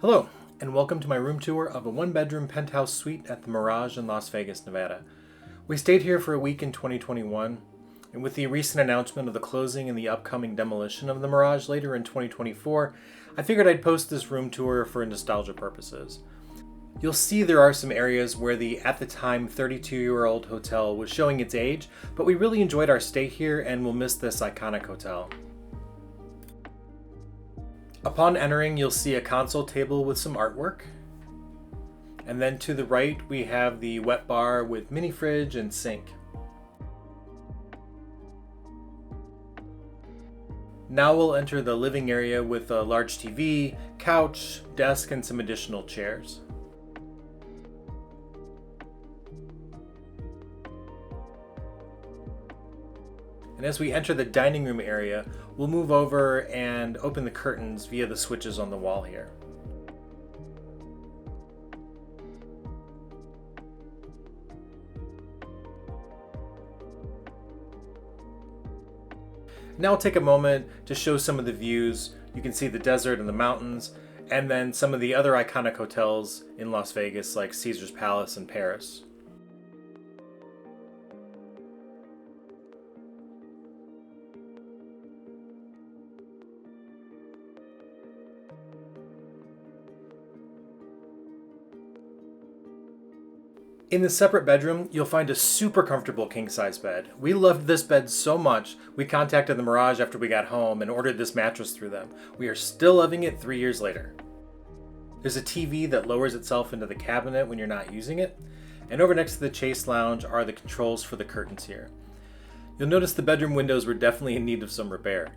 Hello, and welcome to my room tour of a one-bedroom penthouse suite at the Mirage in Las Vegas, Nevada. We stayed here for a week in 2021, and with the recent announcement of the closing and the upcoming demolition of the Mirage later in 2024, I figured I'd post this room tour for nostalgia purposes. You'll see there are some areas where the, at the time, 32-year-old hotel was showing its age, but we really enjoyed our stay here and will miss this iconic hotel. Upon entering, you'll see a console table with some artwork. And then to the right, we have the wet bar with mini fridge and sink. Now we'll enter the living area with a large TV, couch, desk, and some additional chairs. And as we enter the dining room area, we'll move over and open the curtains via the switches on the wall here. Now I'll take a moment to show some of the views. You can see the desert and the mountains, and then some of the other iconic hotels in Las Vegas like Caesar's Palace and Paris. In the separate bedroom, you'll find a super comfortable king-size bed. We loved this bed so much, we contacted the Mirage after we got home and ordered this mattress through them. We are still loving it 3 years later. There's a TV that lowers itself into the cabinet when you're not using it, and over next to the Chase Lounge are the controls for the curtains here. You'll notice the bedroom windows were definitely in need of some repair.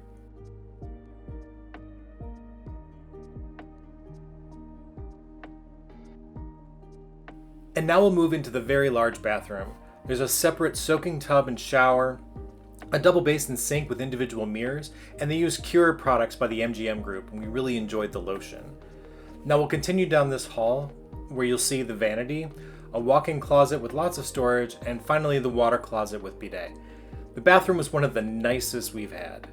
And now we'll move into the very large bathroom. There's a separate soaking tub and shower, a double basin sink with individual mirrors, and they use Cure products by the MGM group, and we really enjoyed the lotion. Now we'll continue down this hall where you'll see the vanity, a walk-in closet with lots of storage, and finally the water closet with bidet. The bathroom was one of the nicest we've had.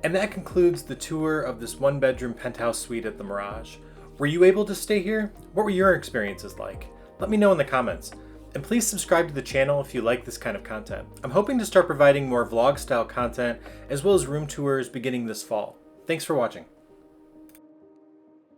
And that concludes the tour of this one-bedroom penthouse suite at the Mirage. Were you able to stay here? What were your experiences like? Let me know in the comments. And please subscribe to the channel if you like this kind of content. I'm hoping to start providing more vlog-style content as well as room tours beginning this fall. Thanks for watching.